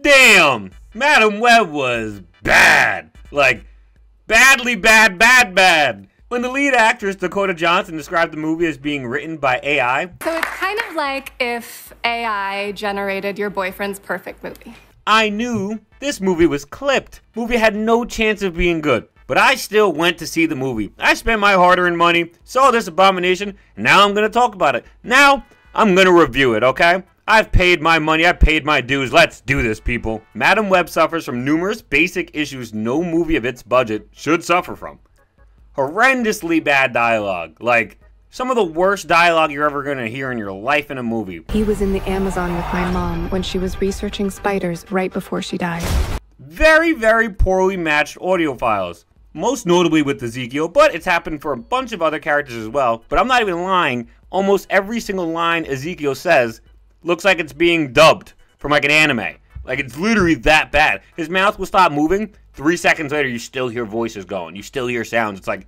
Damn! Madam Web was bad. Like, badly bad, bad, bad. When the lead actress, Dakota Johnson, described the movie as being written by AI. So it's kind of like if AI generated your boyfriend's perfect movie. I knew this movie was clipped. Movie had no chance of being good. But I still went to see the movie. I spent my hard-earned money, saw this abomination, and now I'm going to talk about it. Now, I'm going to review it, okay? I've paid my money, I've paid my dues, let's do this, people. Madam Web suffers from numerous basic issues no movie of its budget should suffer from. Horrendously bad dialogue, like some of the worst dialogue you're ever going to hear in your life in a movie. He was in the Amazon with my mom when she was researching spiders right before she died. Very, very poorly matched audio files. Most notably with Ezekiel, but it's happened for a bunch of other characters as well. But I'm not even lying, almost every single line Ezekiel says looks like it's being dubbed from like an anime. Like it's literally that bad. His mouth will stop moving, 3 seconds later you still hear voices going, you still hear sounds. It's like,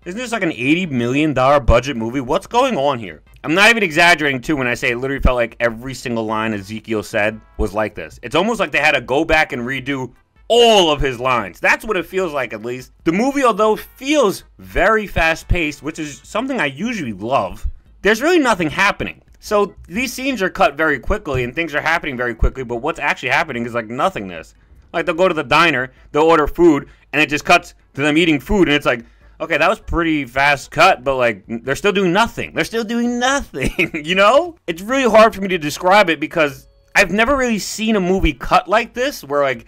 isn't this like an $80 million budget movie? What's going on here? I'm not even exaggerating too when I say it literally felt like every single line Ezekiel said was like this. It's almost like they had to go back and redo all of his lines. That's what it feels like, at least. The movie, although feels very fast-paced, which is something I usually love, there's really nothing happening. So these scenes are cut very quickly and things are happening very quickly, but what's actually happening is like nothingness. Like they'll go to the diner, they'll order food, and it just cuts to them eating food, and it's like, okay, that was pretty fast cut, but like, they're still doing nothing. They're still doing nothing, you know? It's really hard for me to describe it because I've never really seen a movie cut like this, where like,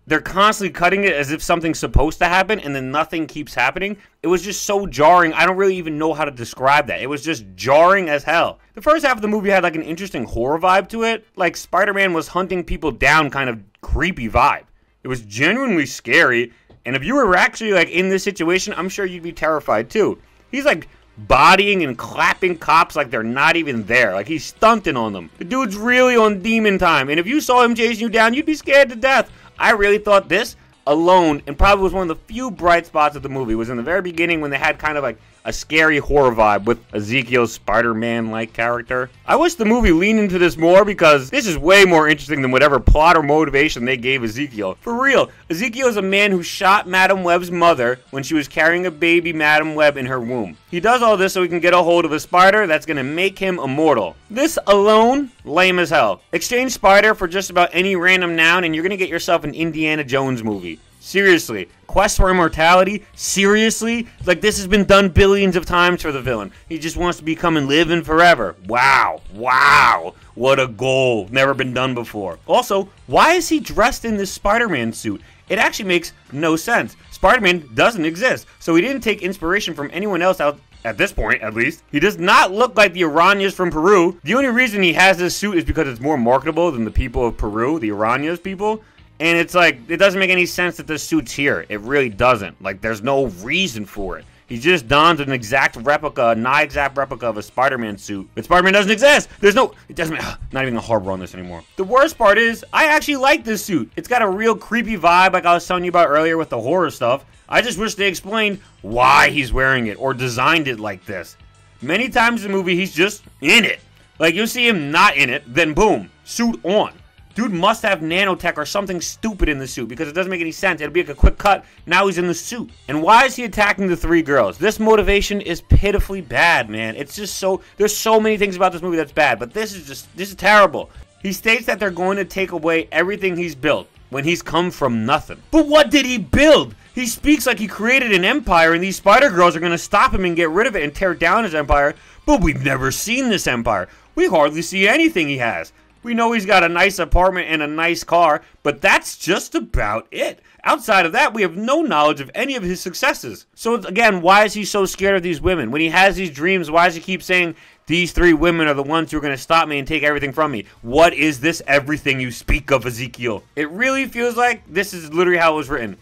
they're constantly cutting it as if something's supposed to happen, and then nothing keeps happening. It was just so jarring, I don't really even know how to describe that. It was just jarring as hell. The first half of the movie had like an interesting horror vibe to it. Like Spider-Man was hunting people down kind of creepy vibe. It was genuinely scary, and if you were actually like in this situation, I'm sure you'd be terrified too. He's like bodying and clapping cops like they're not even there. Like he's stunting on them. The dude's really on demon time, and if you saw him chasing you down, you'd be scared to death. I really thought this alone, and probably was one of the few bright spots of the movie, was in the very beginning when they had kind of like a scary horror vibe with Ezekiel's Spider-Man-like character. I wish the movie leaned into this more because this is way more interesting than whatever plot or motivation they gave Ezekiel. For real, Ezekiel is a man who shot Madam Web's mother when she was carrying a baby Madam Web in her womb. He does all this so he can get a hold of a spider that's gonna make him immortal. This alone, lame as hell. Exchange spider for just about any random noun and you're gonna get yourself an Indiana Jones movie. Seriously. Quest for immortality? Seriously? Like, this has been done billions of times for the villain. He just wants to become and live in forever. Wow. Wow. What a goal. Never been done before. Also, why is he dressed in this Spider-Man suit? It actually makes no sense. Spider-Man doesn't exist, so he didn't take inspiration from anyone else out at this point, at least. He does not look like the Iranians from Peru. The only reason he has this suit is because it's more marketable than the people of Peru, the Iranians people. And it's like, it doesn't make any sense that this suit's here. It really doesn't. Like, there's no reason for it. He just dons an exact replica, not exact replica of a Spider-Man suit. But Spider-Man doesn't exist. There's no, it doesn't, not even a harbor on this anymore. The worst part is, I actually like this suit. It's got a real creepy vibe like I was telling you about earlier with the horror stuff. I just wish they explained why he's wearing it or designed it like this. Many times in the movie, he's just in it. Like, you'll see him not in it, then boom, suit on. Dude must have nanotech or something stupid in the suit because it doesn't make any sense. It'll be like a quick cut. Now he's in the suit. And why is he attacking the 3 girls? This motivation is pitifully bad, man. It's just so, there's so many things about this movie that's bad, but this is terrible. He states that they're going to take away everything he's built when he's come from nothing. But what did he build? He speaks like he created an empire and these spider girls are going to stop him and get rid of it and tear down his empire. But we've never seen this empire. We hardly see anything he has. We know he's got a nice apartment and a nice car, but that's just about it. Outside of that, we have no knowledge of any of his successes. So again, why is he so scared of these women? When he has these dreams, why does he keep saying, these 3 women are the ones who are going to stop me and take everything from me? What is this everything you speak of, Ezekiel? It really feels like this is literally how it was written.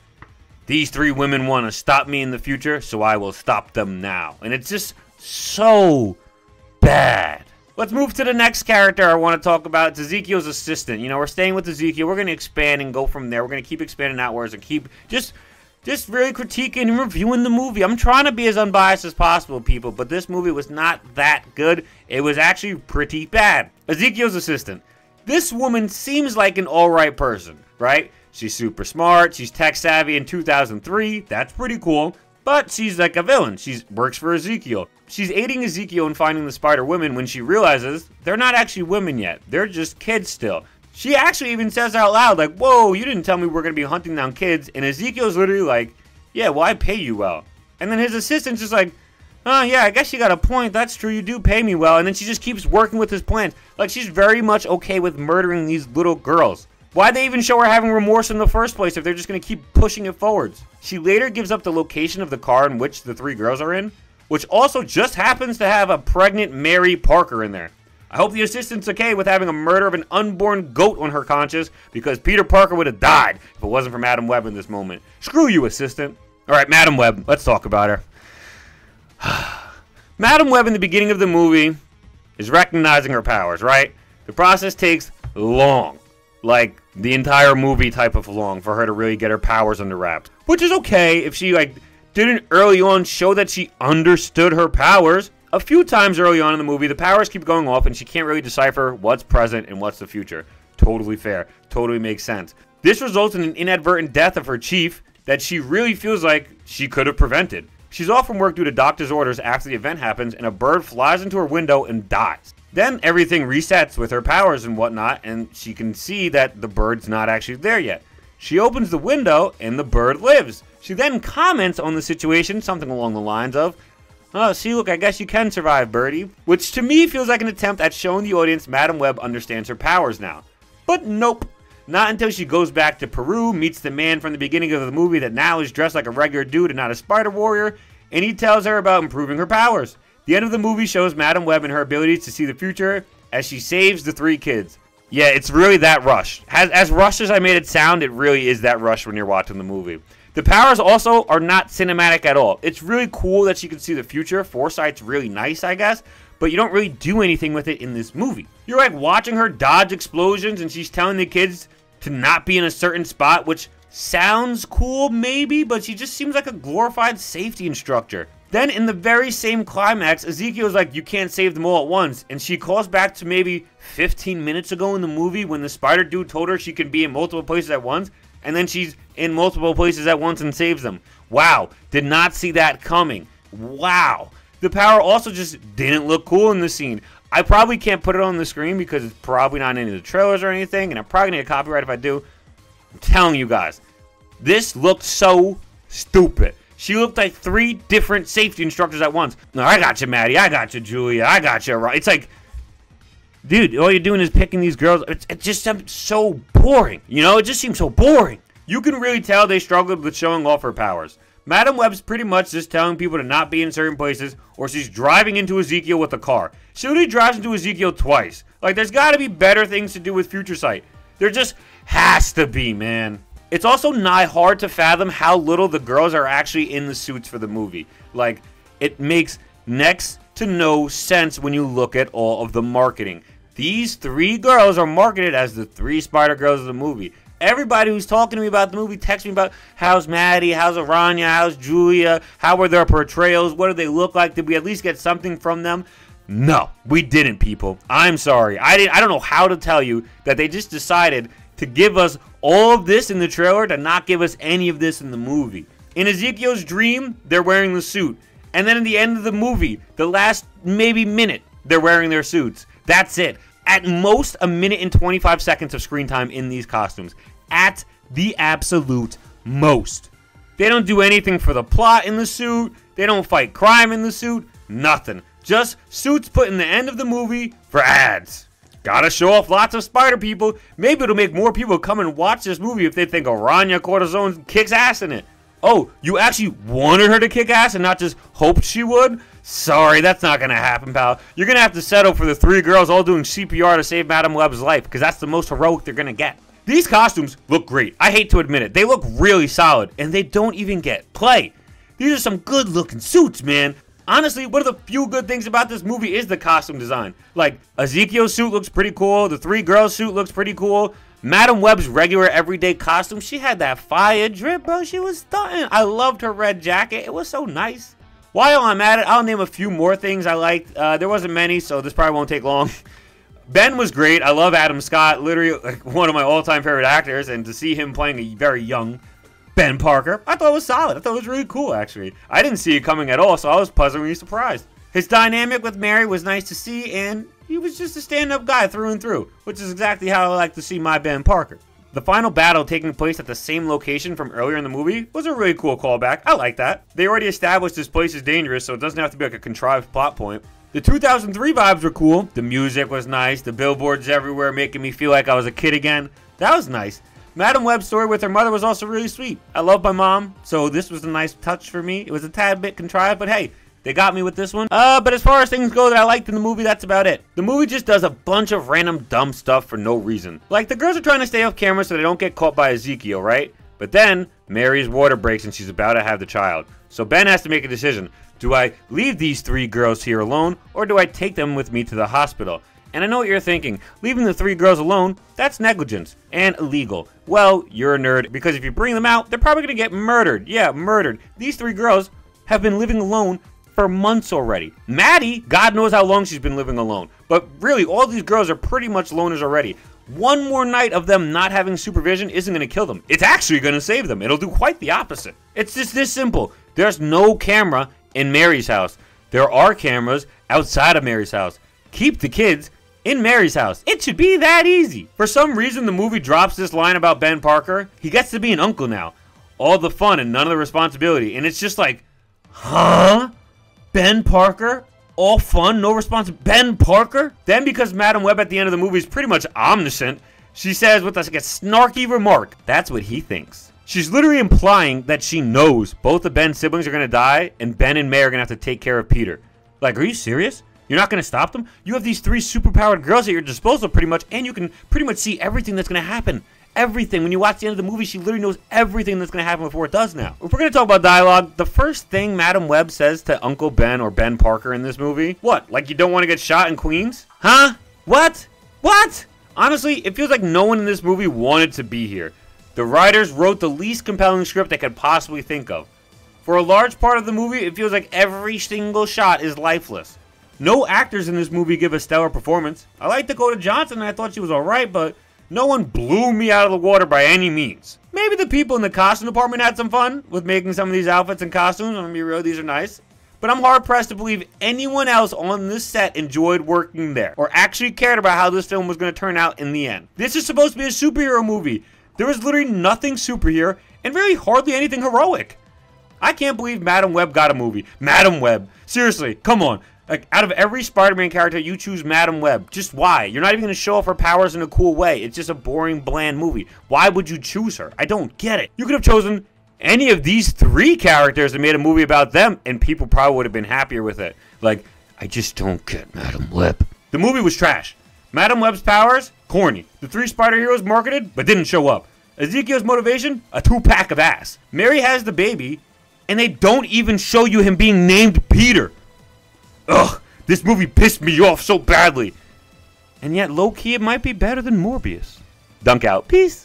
These 3 women want to stop me in the future, so I will stop them now. And it's just so bad. Let's move to the next character I want to talk about. It's Ezekiel's assistant. You know, we're staying with Ezekiel. We're going to expand and go from there. We're going to keep expanding outwards and keep just really critiquing and reviewing the movie. I'm trying to be as unbiased as possible, people, but this movie was not that good. It was actually pretty bad. Ezekiel's assistant. This woman seems like an alright person, right? She's super smart, she's tech savvy in 2003, that's pretty cool. But she's like a villain. She works for Ezekiel. She's aiding Ezekiel in finding the Spider Women when she realizes they're not actually women yet. They're just kids still. She actually even says out loud, like, whoa, you didn't tell me we're going to be hunting down kids. And Ezekiel's literally like, yeah, well, I pay you well. And then his assistant's just like, oh, yeah, I guess you got a point. That's true. You do pay me well. And then she just keeps working with his plans. Like, she's very much okay with murdering these little girls. Why'd they even show her having remorse in the first place if they're just going to keep pushing it forwards? She later gives up the location of the car in which the 3 girls are in, which also just happens to have a pregnant Mary Parker in there. I hope the assistant's okay with having a murder of an unborn goat on her conscience, because Peter Parker would have died if it wasn't for Madam Web in this moment. Screw you, assistant. Alright, Madam Web, let's talk about her. Madam Web in the beginning of the movie is recognizing her powers, right? The process takes long. Like, the entire movie type of long for her to really get her powers under wraps. Which is okay if she, like, didn't early on show that she understood her powers. A few times early on in the movie, the powers keep going off and she can't really decipher what's present and what's the future. Totally fair. Totally makes sense. This results in an inadvertent death of her chief that she really feels like she could have prevented. She's off from work due to doctor's orders after the event happens, and a bird flies into her window and dies. Then everything resets with her powers and whatnot, and she can see that the bird's not actually there yet. She opens the window, and the bird lives. She then comments on the situation, something along the lines of, oh, see, look, I guess you can survive, birdie. Which to me feels like an attempt at showing the audience Madam Web understands her powers now. But nope. Not until she goes back to Peru, meets the man from the beginning of the movie that now is dressed like a regular dude and not a spider warrior, and he tells her about improving her powers. The end of the movie shows Madam Web and her abilities to see the future as she saves the 3 kids. Yeah, it's really that rush. As rushed as I made it sound, it really is that rush when you're watching the movie. The powers also are not cinematic at all. It's really cool that she can see the future. Foresight's really nice, I guess, but you don't really do anything with it in this movie. You're like watching her dodge explosions and she's telling the kids to not be in a certain spot, which sounds cool maybe, but she just seems like a glorified safety instructor. Then in the very same climax, Ezekiel's like, you can't save them all at once. And she calls back to maybe 15 minutes ago in the movie when the spider dude told her she could be in multiple places at once. And then she's in multiple places at once and saves them. Wow. Did not see that coming. Wow. The power also just didn't look cool in the scene. I probably can't put it on the screen because it's probably not in any of the trailers or anything. And I'm probably going to get copyright if I do. I'm telling you guys. This looked so stupid. She looked like 3 different safety instructors at once. No, I got you, Maddie. I got you, Julia. I got you. Right? It's like, dude, all you're doing is picking these girls. It just seems so boring. You know, it just seems so boring. You can really tell they struggled with showing off her powers. Madam Web's pretty much just telling people to not be in certain places, or she's driving into Ezekiel with a car. She literally drives into Ezekiel twice. Like, there's got to be better things to do with Future Sight. There just has to be, man. It's also nigh hard to fathom how little the girls are actually in the suits for the movie. Like, it makes next to no sense when you look at all of the marketing. These 3 girls are marketed as the 3 Spider-Girls of the movie. Everybody who's talking to me about the movie texts me about how's Maddie, how's Aranya, how's Julia, how were their portrayals, what do they look like, did we at least get something from them? No, we didn't, people. I'm sorry. I don't know how to tell you that they just decided to give us all of this in the trailer to not give us any of this in the movie. In Ezekiel's dream, they're wearing the suit. And then at the end of the movie, the last maybe minute, they're wearing their suits. That's it. At most, a minute and 25 seconds of screen time in these costumes. At the absolute most. They don't do anything for the plot in the suit. They don't fight crime in the suit. Nothing. Just suits put in the end of the movie for ads. Gotta show off lots of spider people. Maybe it'll make more people come and watch this movie if they think Aranya Cortisone kicks ass in it. Oh, you actually wanted her to kick ass and not just hoped she would? Sorry, that's not gonna happen, pal. You're gonna have to settle for the 3 girls all doing CPR to save Madam Web's life, because that's the most heroic they're gonna get. These costumes look great. I hate to admit it. They look really solid, and they don't even get play. These are some good looking suits, man. Honestly, one of the few good things about this movie is the costume design. Like, Ezekiel's suit looks pretty cool. The 3 girls' suit looks pretty cool. Madam Web's regular everyday costume, she had that fire drip, bro. She was stunning. I loved her red jacket. It was so nice. While I'm at it, I'll name a few more things I liked. There wasn't many, so this probably won't take long. Ben was great. I love Adam Scott, literally like one of my all-time favorite actors, and to see him playing a very young Ben Parker, I thought it was solid. I thought it was really cool, actually. I didn't see it coming at all, so I was pleasantly surprised. His dynamic with Mary was nice to see, and he was just a stand-up guy through and through, which is exactly how I like to see my Ben Parker. The final battle taking place at the same location from earlier in the movie was a really cool callback. I like that. They already established this place is dangerous, so it doesn't have to be like a contrived plot point. The 2003 vibes were cool. The music was nice. The billboards everywhere making me feel like I was a kid again. That was nice. Madam Web's story with her mother was also really sweet. I love my mom, so this was a nice touch for me. It was a tad bit contrived, but hey, they got me with this one. But as far as things go that I liked in the movie, that's about it. The movie just does a bunch of random dumb stuff for no reason. Like, the girls are trying to stay off camera so they don't get caught by Ezekiel, right? But then, Mary's water breaks and she's about to have the child. So Ben has to make a decision. Do I leave these 3 girls here alone, or do I take them with me to the hospital? And I know what you're thinking. Leaving the 3 girls alone, that's negligence and illegal. Well, you're a nerd, because if you bring them out, they're probably going to get murdered. Yeah, murdered. These 3 girls have been living alone for months already. Maddie, God knows how long she's been living alone. But really, all these girls are pretty much loners already. One more night of them not having supervision isn't going to kill them. It's actually going to save them. It'll do quite the opposite. It's just this simple. There's no camera in Mary's house. There are cameras outside of Mary's house. Keep the kids in Mary's house. It should be that easy. For some reason, the movie drops this line about Ben Parker. He gets to be an uncle now. All the fun and none of the responsibility. And it's just like, huh? Ben Parker? All fun, no responsibility. Ben Parker? Then, because Madam Web at the end of the movie is pretty much omniscient, she says with us like a snarky remark, that's what he thinks. She's literally implying that she knows both of Ben's siblings are going to die and Ben and May are going to have to take care of Peter. Like, are you serious? You're not going to stop them? You have these 3 superpowered girls at your disposal pretty much, and you can pretty much see everything that's going to happen. Everything. When you watch the end of the movie, she literally knows everything that's going to happen before it does now. If we're going to talk about dialogue, the first thing Madam Web says to Uncle Ben or Ben Parker in this movie, what? Like you don't want to get shot in Queens? Huh? What? What? Honestly, it feels like no one in this movie wanted to be here. The writers wrote the least compelling script they could possibly think of. For a large part of the movie, it feels like every single shot is lifeless. No actors in this movie give a stellar performance. I like Dakota Johnson and I thought she was alright, but no one blew me out of the water by any means. Maybe the people in the costume department had some fun with making some of these outfits and costumes. I'm gonna be real, these are nice. But I'm hard-pressed to believe anyone else on this set enjoyed working there or actually cared about how this film was going to turn out in the end. This is supposed to be a superhero movie. There was literally nothing superhero and really hardly anything heroic. I can't believe Madam Web got a movie. Madam Web. Seriously, come on. Like, out of every Spider-Man character, you choose Madam Web. Just why? You're not even going to show off her powers in a cool way. It's just a boring, bland movie. Why would you choose her? I don't get it. You could have chosen any of these 3 characters and made a movie about them, and people probably would have been happier with it. Like, I just don't get Madam Web. The movie was trash. Madam Web's powers? Corny. The 3 spider heroes marketed, but didn't show up. Ezekiel's motivation? A 2-pack of ass. Mary has the baby, and they don't even show you him being named Peter. Ugh, this movie pissed me off so badly. And yet, low-key, it might be better than Morbius. Dunk out. Peace.